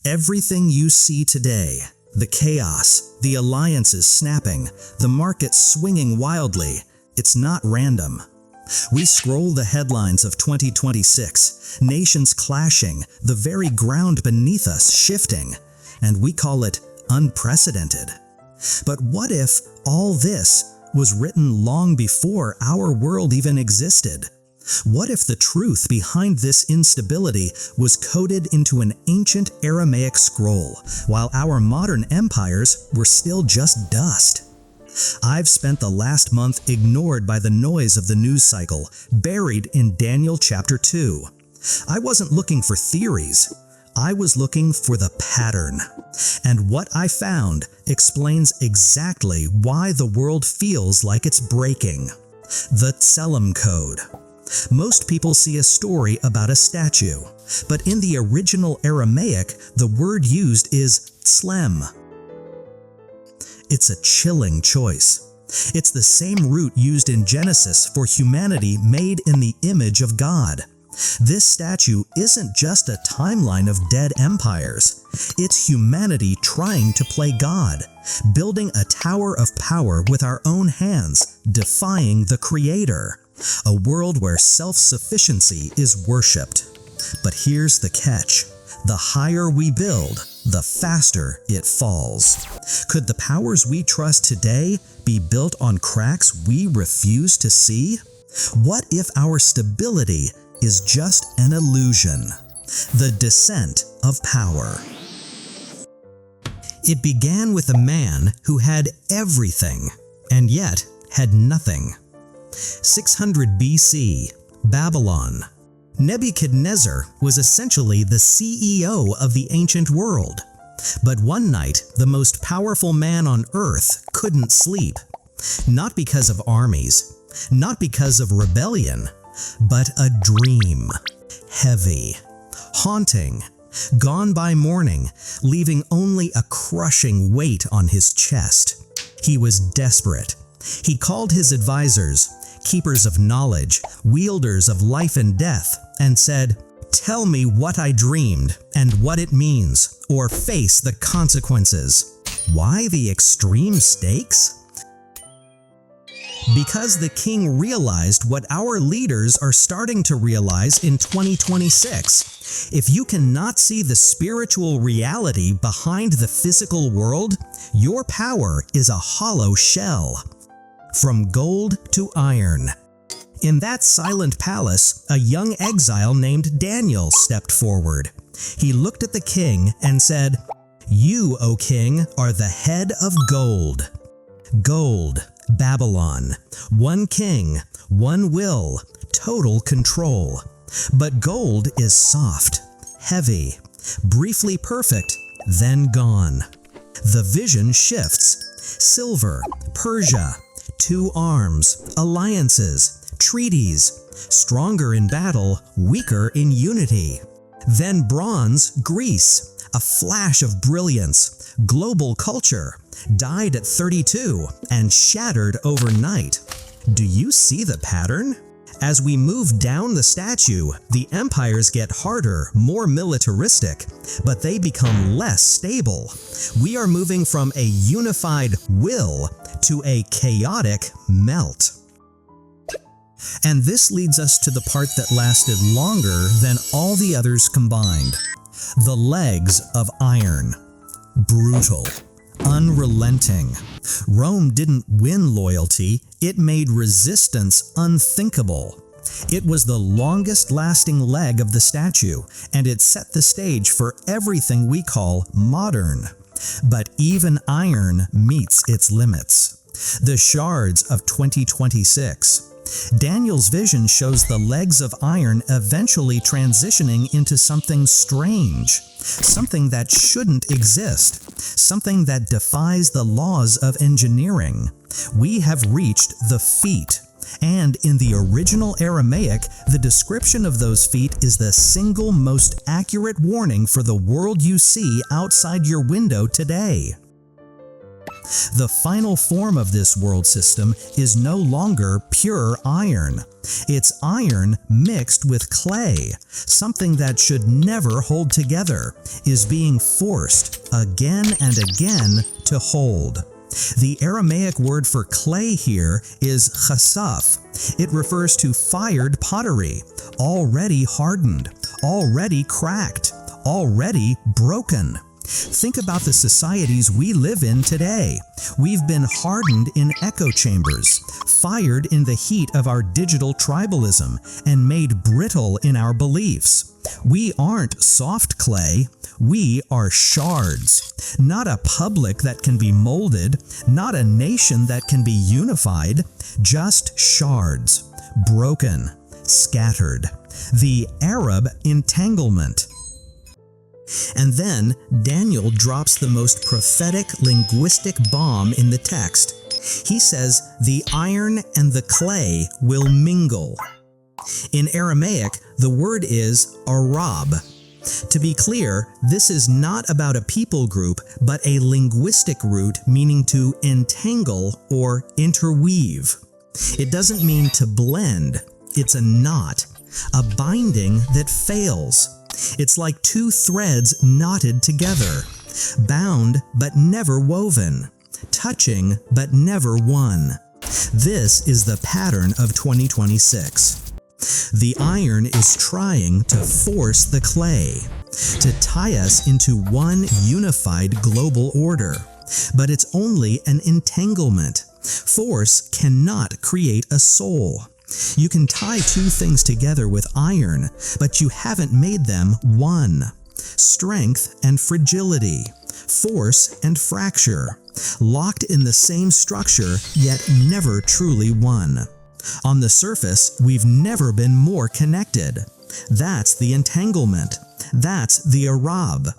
Everything you see today, the chaos, the alliances snapping, the market swinging wildly, it's not random. We scroll the headlines of 2026, nations clashing, the very ground beneath us shifting, and we call it unprecedented. But what if all this was written long before our world even existed? What if the truth behind this instability was coded into an ancient Aramaic scroll, while our modern empires were still just dust? I've spent the last month ignored by the noise of the news cycle, buried in Daniel chapter 2. I wasn't looking for theories. I was looking for the pattern. And what I found explains exactly why the world feels like it's breaking. The Tselem code. Most people see a story about a statue, but in the original Aramaic, the word used is Tselem. It's a chilling choice. It's the same root used in Genesis for humanity made in the image of God. This statue isn't just a timeline of dead empires. It's humanity trying to play God, building a tower of power with our own hands, defying the Creator. A world where self-sufficiency is worshipped. But here's the catch. The higher we build, the faster it falls. Could the powers we trust today be built on cracks we refuse to see? What if our stability is just an illusion? The descent of power. It began with a man who had everything, and yet had nothing. 600 BC, Babylon. Nebuchadnezzar was essentially the CEO of the ancient world. But one night, the most powerful man on earth couldn't sleep. Not because of armies, not because of rebellion, but a dream. Heavy, haunting, gone by morning, leaving only a crushing weight on his chest. He was desperate. He called his advisors, keepers of knowledge, wielders of life and death, and said, "Tell me what I dreamed and what it means, or face the consequences." Why the extreme stakes? Because the king realized what our leaders are starting to realize in 2026. If you cannot see the spiritual reality behind the physical world, your power is a hollow shell. From gold to iron. In that silent palace, a young exile named Daniel stepped forward. He looked at the king and said, "You, O king, are the head of gold." Gold, Babylon. One king, one will, total control. But gold is soft, heavy, briefly perfect, then gone. The vision shifts. Silver, Persia. 2 arms, alliances, treaties, stronger in battle, weaker in unity. Then bronze, Greece, a flash of brilliance, global culture, died at 32 and shattered overnight. Do you see the pattern? As we move down the statue, the empires get harder, more militaristic, but they become less stable. We are moving from a unified will to a chaotic melt. And this leads us to the part that lasted longer than all the others combined. The legs of iron. Brutal. Unrelenting. Rome didn't win loyalty, it made resistance unthinkable. It was the longest-lasting leg of the statue, and it set the stage for everything we call modern. But even iron meets its limits. The shards of 2026. Daniel's vision shows the legs of iron eventually transitioning into something strange, something that shouldn't exist, something that defies the laws of engineering. We have reached the feet. And in the original Aramaic, the description of those feet is the single most accurate warning for the world you see outside your window today. The final form of this world system is no longer pure iron. It's iron mixed with clay. Something that should never hold together is being forced again and again to hold. The Aramaic word for clay here is chasaf. It refers to fired pottery, already hardened, already cracked, already broken. Think about the societies we live in today. We've been hardened in echo chambers, fired in the heat of our digital tribalism, and made brittle in our beliefs. We aren't soft clay, we are shards. Not a public that can be molded, not a nation that can be unified, just shards, broken, scattered. The Arab entanglement. And then Daniel drops the most prophetic linguistic bomb in the text. He says, the iron and the clay will mingle. In Aramaic, the word is Arab. To be clear, this is not about a people group, but a linguistic root meaning to entangle or interweave. It doesn't mean to blend. It's a knot, a binding that fails. It's like two threads knotted together, bound but never woven, touching but never one. This is the pattern of 2026. The iron is trying to force the clay, to tie us into one unified global order. But it's only an entanglement. Force cannot create a soul. You can tie two things together with iron, but you haven't made them one. Strength and fragility, force and fracture, locked in the same structure, yet never truly one. On the surface, we've never been more connected. That's the entanglement. That's the Arab.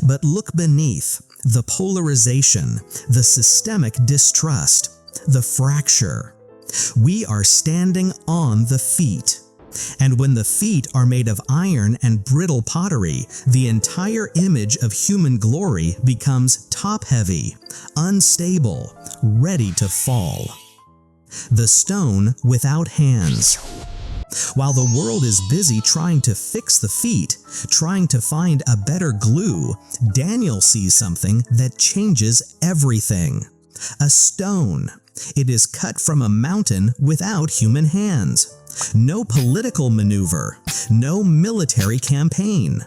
But look beneath, the polarization, the systemic distrust, the fracture. We are standing on the feet. And when the feet are made of iron and brittle pottery, the entire image of human glory becomes top-heavy, unstable, ready to fall. The stone without hands. While the world is busy trying to fix the feet, trying to find a better glue, Daniel sees something that changes everything. A stone. It is cut from a mountain without human hands. No political maneuver, no military campaign.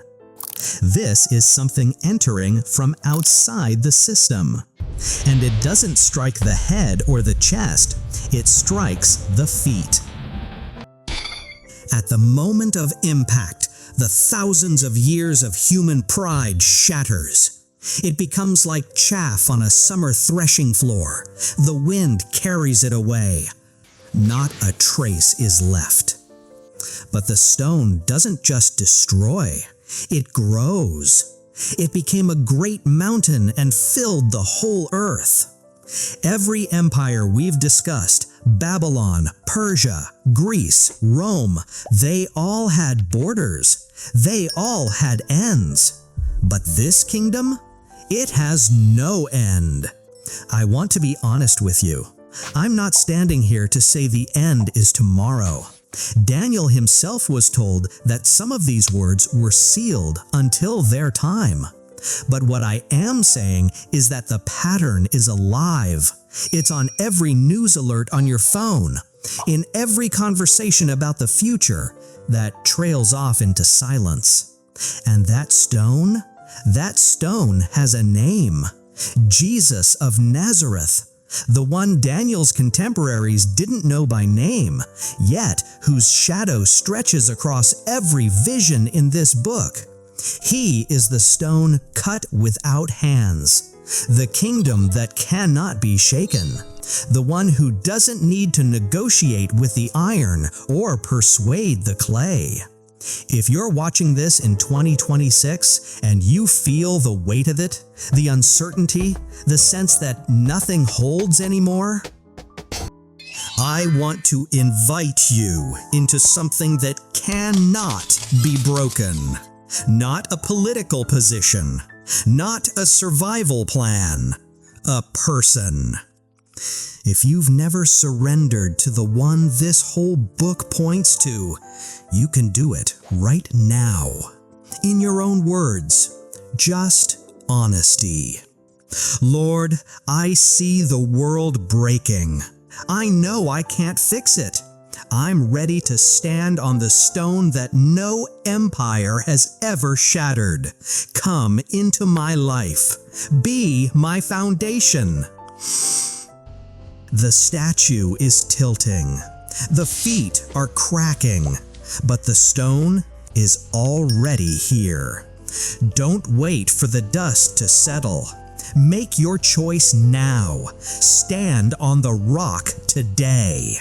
This is something entering from outside the system. And it doesn't strike the head or the chest, it strikes the feet. At the moment of impact, the thousands of years of human pride shatters. It becomes like chaff on a summer threshing floor. The wind carries it away. Not a trace is left. But the stone doesn't just destroy, it grows. It became a great mountain and filled the whole earth. Every empire we've discussed, Babylon, Persia, Greece, Rome, they all had borders. They all had ends. But this kingdom? It has no end. I want to be honest with you. I'm not standing here to say the end is tomorrow. Daniel himself was told that some of these words were sealed until their time. But what I am saying is that the pattern is alive. It's on every news alert on your phone, in every conversation about the future that trails off into silence. And that stone has a name. Jesus of Nazareth. The one Daniel's contemporaries didn't know by name, yet whose shadow stretches across every vision in this book. He is the stone cut without hands, the kingdom that cannot be shaken, the one who doesn't need to negotiate with the iron or persuade the clay. If you're watching this in 2026 and you feel the weight of it, the uncertainty, the sense that nothing holds anymore, I want to invite you into something that cannot be broken. Not a political position, not a survival plan, a person. If you've never surrendered to the one this whole book points to, you can do it right now. In your own words, just honesty. Lord, I see the world breaking. I know I can't fix it. I'm ready to stand on the stone that no empire has ever shattered. Come into my life. Be my foundation. The statue is tilting. The feet are cracking. But the stone is already here. Don't wait for the dust to settle. Make your choice now. Stand on the rock today.